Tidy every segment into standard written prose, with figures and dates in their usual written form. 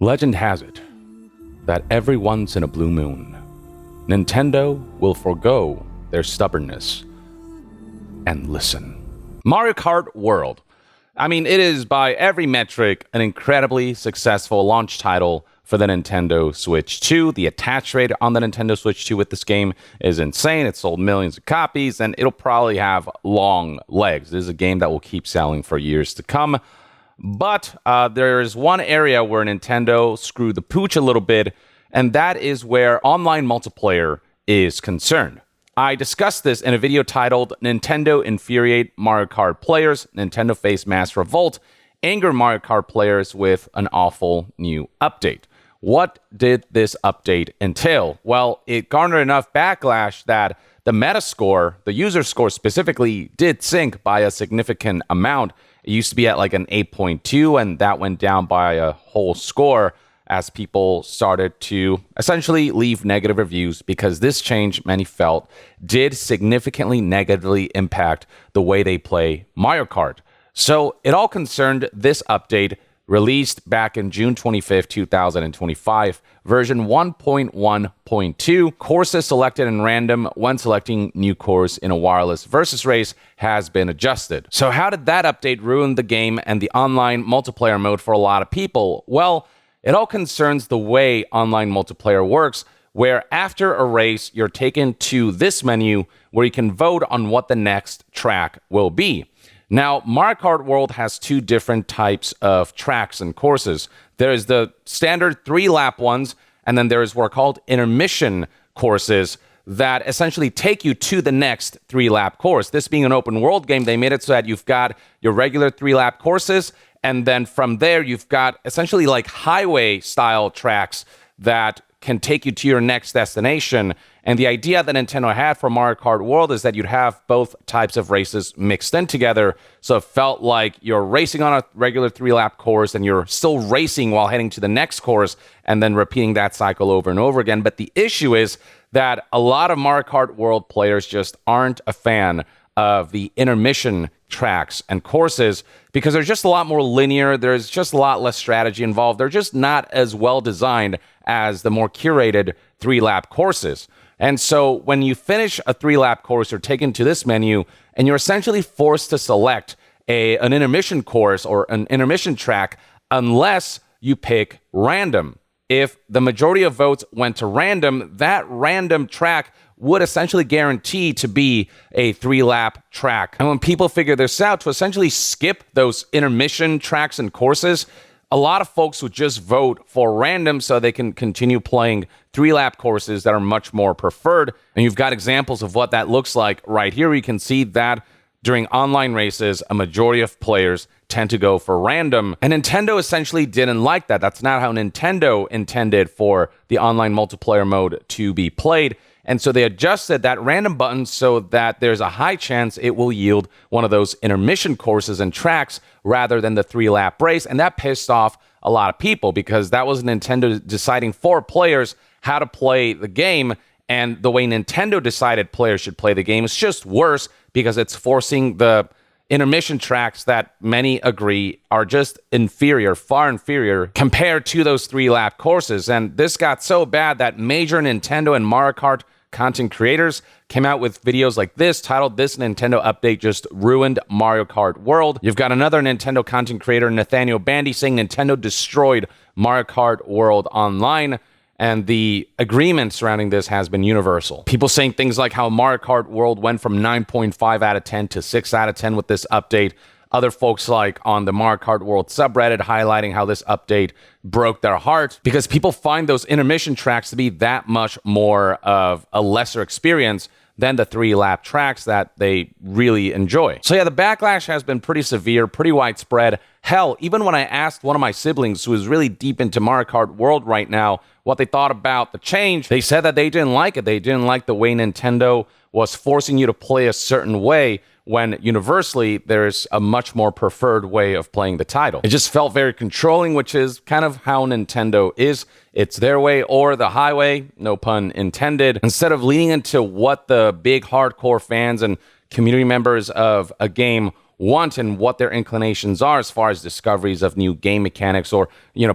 Legend has it that every once in a blue moon, Nintendo will forego their stubbornness and listen. Mario Kart World. I mean, it is by every metric an incredibly successful launch title for the Nintendo Switch 2. The attach rate on the Nintendo Switch 2 with this game is insane. It sold millions of copies, and it'll probably have long legs. This is a game that will keep selling for years to come. But there is one area where Nintendo screwed the pooch a little bit, and that is where online multiplayer is concerned. I discussed this in a video titled Nintendo Infuriate Mario Kart Players, Nintendo Face Mass Revolt, Anger Mario Kart Players with an Awful New Update. What did this update entail? Well, it garnered enough backlash that the Metascore, the user score specifically, did sink by a significant amount. It used to be at like an 8.2, and that went down by a whole score as people started to essentially leave negative reviews because this change, many felt, did significantly negatively impact the way they play Mario Kart. So it all concerned this update released back in June 25th, 2025, version 1.1.2. Courses selected in random when selecting new course in a wireless versus race has been adjusted. So how did that update ruin the game and the online multiplayer mode for a lot of people? Well, it all concerns the way online multiplayer works, where after a race, you're taken to this menu where you can vote on what the next track will be. Now, Mario Kart World has two different types of tracks and courses. There's the standard 3-lap ones, and then there's what are called intermission courses that essentially take you to the next 3-lap course. This being an open world game, they made it so that you've got your regular 3-lap courses, and then from there, you've got essentially like highway-style tracks that can take you to your next destination. And the idea that Nintendo had for Mario Kart World is that you'd have both types of races mixed in together. So it felt like you're racing on a regular 3-lap course and you're still racing while heading to the next course and then repeating that cycle over and over again. But the issue is that a lot of Mario Kart World players just aren't a fan of the intermission tracks and courses because they're just a lot more linear. There's just a lot less strategy involved. They're just not as well designed as the more curated 3-lap courses. And so when you finish a 3-lap course, you're taken to this menu and you're essentially forced to select an intermission course or an intermission track unless you pick random. If the majority of votes went to random, that random track would essentially guarantee to be a 3-lap track. And when people figure this out, to essentially skip those intermission tracks and courses, a lot of folks would just vote for random so they can continue playing 3-lap courses that are much more preferred. And you've got examples of what that looks like right here. You can see that during online races, a majority of players tend to go for random. And Nintendo essentially didn't like that. That's not how Nintendo intended for the online multiplayer mode to be played. And so they adjusted that random button so that there's a high chance it will yield one of those intermission courses and tracks rather than the 3-lap race. And that pissed off a lot of people because that was Nintendo deciding for players how to play the game. And the way Nintendo decided players should play the game is just worse because it's forcing the intermission tracks that many agree are just inferior, far inferior compared to those 3-lap courses. And this got so bad that major Nintendo and Mario Kart content creators came out with videos like this titled "This Nintendo Update Just Ruined Mario Kart World." You've got another Nintendo content creator, Nathaniel Bandy, saying Nintendo destroyed Mario Kart World Online. And the agreement surrounding this has been universal. People saying things like how Mario Kart World went from 9.5 out of 10 to 6 out of 10 with this update. Other folks like on the Mario Kart World subreddit highlighting how this update broke their heart because people find those intermission tracks to be that much more of a lesser experience than the 3-lap tracks that they really enjoy. So yeah, the backlash has been pretty severe, pretty widespread. Hell, even when I asked one of my siblings who is really deep into Mario Kart World right now what they thought about the change, they said that they didn't like it. They didn't like the way Nintendo was forcing you to play a certain way when universally there's a much more preferred way of playing the title. It just felt very controlling, which is kind of how Nintendo is. It's their way or the highway, no pun intended. Instead of leaning into what the big hardcore fans and community members of a game want and what their inclinations are as far as discoveries of new game mechanics or,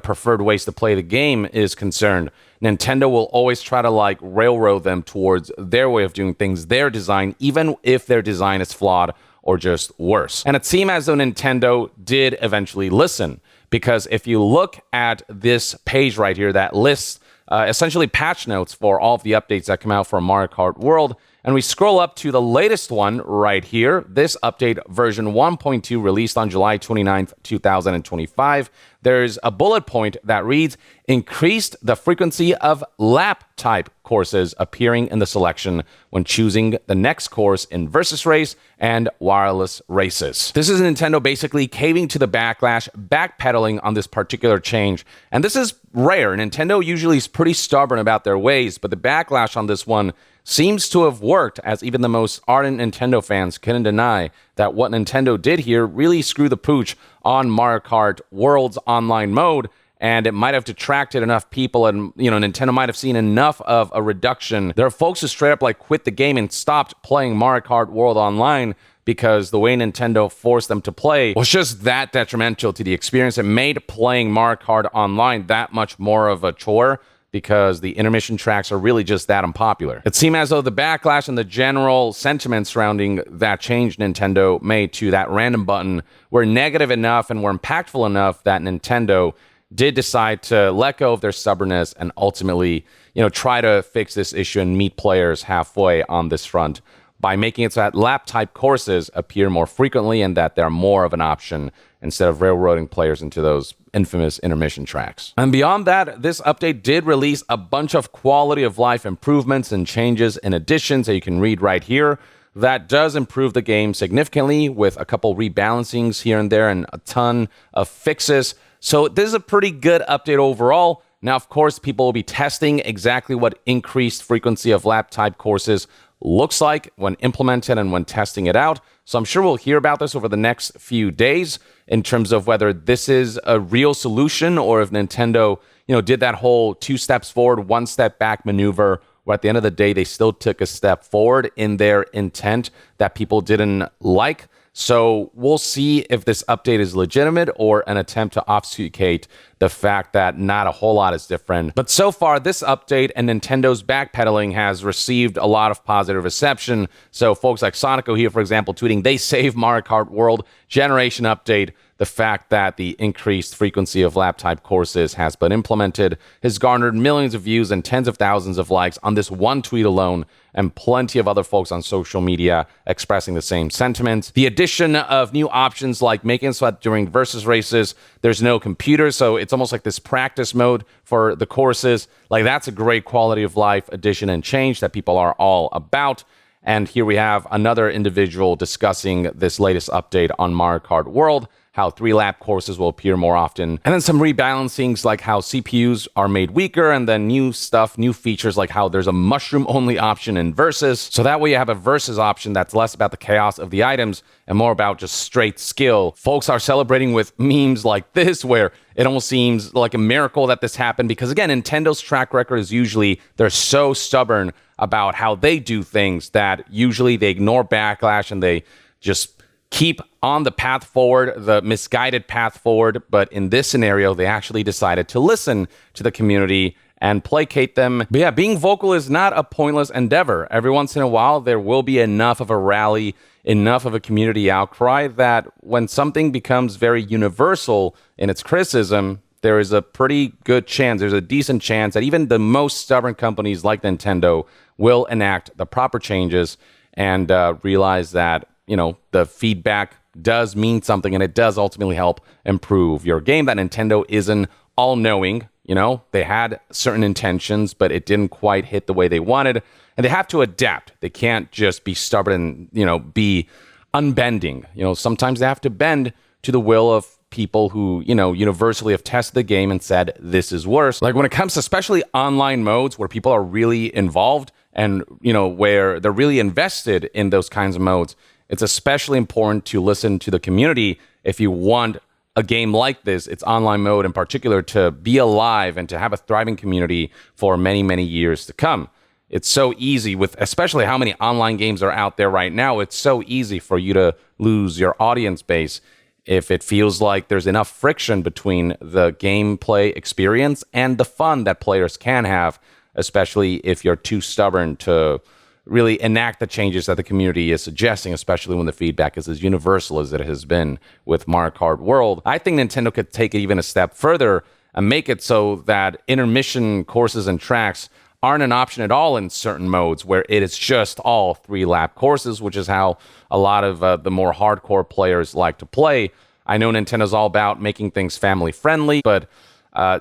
preferred ways to play the game is concerned. Nintendo will always try to like railroad them towards their way of doing things, their design, even if their design is flawed or just worse. And it seemed as though Nintendo did eventually listen, because if you look at this page right here that lists essentially patch notes for all of the updates that come out for Mario Kart World, and we scroll up to the latest one right here, this update version 1.2 released on July 29th, 2025, there's a bullet point that reads, increased the frequency of lap-type courses appearing in the selection when choosing the next course in Versus Race and Wireless Races. This is Nintendo basically caving to the backlash, backpedaling on this particular change. And this is rare. Nintendo usually is pretty stubborn about their ways, but the backlash on this one seems to have worked, as even the most ardent Nintendo fans couldn't deny that what Nintendo did here really screwed the pooch on Mario Kart World's online mode, and it might have detracted enough people, and Nintendo might have seen enough of a reduction. There are folks who straight up like quit the game and stopped playing Mario Kart World online because the way Nintendo forced them to play was just that detrimental to the experience. It made playing Mario Kart online that much more of a chore, because the intermission tracks are really just that unpopular. It seemed as though the backlash and the general sentiment surrounding that change Nintendo made to that random button were negative enough and were impactful enough that Nintendo did decide to let go of their stubbornness and ultimately, try to fix this issue and meet players halfway on this front by making it so that lap-type courses appear more frequently and that they're more of an option instead of railroading players into those infamous intermission tracks. And beyond that, this update did release a bunch of quality of life improvements and changes and additions that you can read right here that does improve the game significantly, with a couple rebalancings here and there and a ton of fixes. So this is a pretty good update overall. Now, of course, people will be testing exactly what increased frequency of lap-type courses looks like when implemented and when testing it out. So I'm sure we'll hear about this over the next few days in terms of whether this is a real solution or if Nintendo, did that whole 2 steps forward, 1 step back maneuver, where at the end of the day, they still took a step forward in their intent that people didn't like. So we'll see if this update is legitimate or an attempt to obfuscate the fact that not a whole lot is different. But so far, this update and Nintendo's backpedaling has received a lot of positive reception. So folks like Sonico here, for example, tweeting, they save Mario Kart World generation update. The fact that the increased frequency of lap-type courses has been implemented has garnered millions of views and tens of thousands of likes on this one tweet alone, and plenty of other folks on social media expressing the same sentiment. The addition of new options like making it so that during versus races, there's no computer, so it's almost like this practice mode for the courses. Like, that's a great quality of life addition and change that people are all about. And here we have another individual discussing this latest update on Mario Kart World, how 3-lap courses will appear more often, and then some rebalancings like how CPUs are made weaker, and then new stuff, new features like how there's a mushroom-only option in Versus. So that way you have a Versus option that's less about the chaos of the items and more about just straight skill. Folks are celebrating with memes like this, where it almost seems like a miracle that this happened, because again, Nintendo's track record is usually they're so stubborn about how they do things that usually they ignore backlash and they just keep on the path forward, the misguided path forward. But in this scenario, they actually decided to listen to the community and placate them. But yeah, being vocal is not a pointless endeavor. Every once in a while, there will be enough of a rally, enough of a community outcry that when something becomes very universal in its criticism, there is a pretty good chance, there's a decent chance that even the most stubborn companies like Nintendo will enact the proper changes and realize that, the feedback does mean something and it does ultimately help improve your game. That Nintendo isn't all-knowing. They had certain intentions, but it didn't quite hit the way they wanted. And they have to adapt. They can't just be stubborn and, be unbending. Sometimes they have to bend to the will of people who, universally have tested the game and said, this is worse. Like when it comes to especially online modes where people are really involved and, where they're really invested in those kinds of modes, it's especially important to listen to the community if you want a game like this, its online mode in particular, to be alive and to have a thriving community for many, many years to come. It's so easy with, especially how many online games are out there right now, it's so easy for you to lose your audience base if it feels like there's enough friction between the gameplay experience and the fun that players can have, especially if you're too stubborn to really enact the changes that the community is suggesting, especially when the feedback is as universal as it has been with Mario Kart World. I think Nintendo could take it even a step further and make it so that intermission courses and tracks aren't an option at all in certain modes, where it is just all 3-lap courses, which is how a lot of the more hardcore players like to play. I know Nintendo's all about making things family friendly, but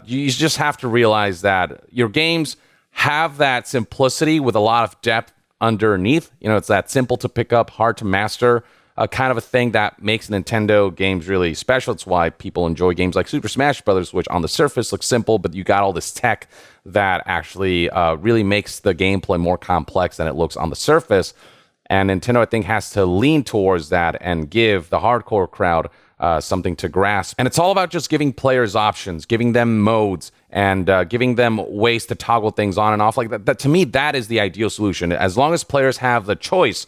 you just have to realize that your games have that simplicity with a lot of depth underneath. You know, it's that simple to pick up, hard to master kind of a thing that makes Nintendo games really special. It's why people enjoy games like Super Smash Bros., which on the surface looks simple, but you got all this tech that actually really makes the gameplay more complex than it looks on the surface. And Nintendo, I think, has to lean towards that and give the hardcore crowd something to grasp. And it's all about just giving players options, giving them modes, and giving them ways to toggle things on and off like that. To me, that is the ideal solution. As long as players have the choice,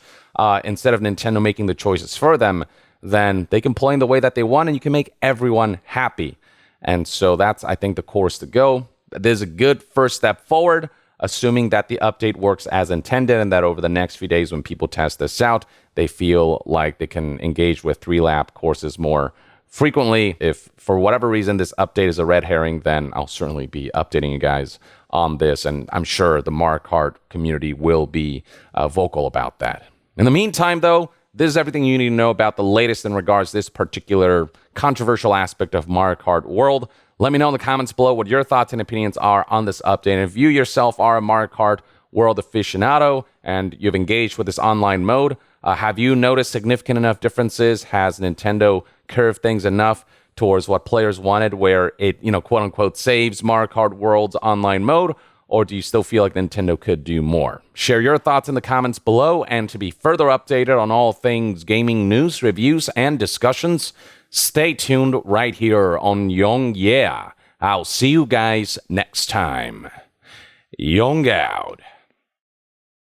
instead of Nintendo making the choices for them, then they can play in the way that they want, and you can make everyone happy. And so that's, I think, the course to go. This is a good first step forward, assuming that the update works as intended and that over the next few days when people test this out, they feel like they can engage with 3-lap courses more frequently. If for whatever reason this update is a red herring, then I'll certainly be updating you guys on this, and I'm sure the Mario Kart community will be vocal about that. In the meantime, though, this is everything you need to know about the latest in regards to this particular controversial aspect of Mario Kart World. Let me know in the comments below what your thoughts and opinions are on this update. And if you yourself are a Mario Kart World aficionado and you've engaged with this online mode, have you noticed significant enough differences? Has Nintendo curved things enough towards what players wanted, where it, quote unquote, saves Mario Kart World's online mode? Or do you still feel like Nintendo could do more? Share your thoughts in the comments below, and to be further updated on all things gaming news, reviews, and discussions, stay tuned right here on Young Yeah. I'll see you guys next time. Young out.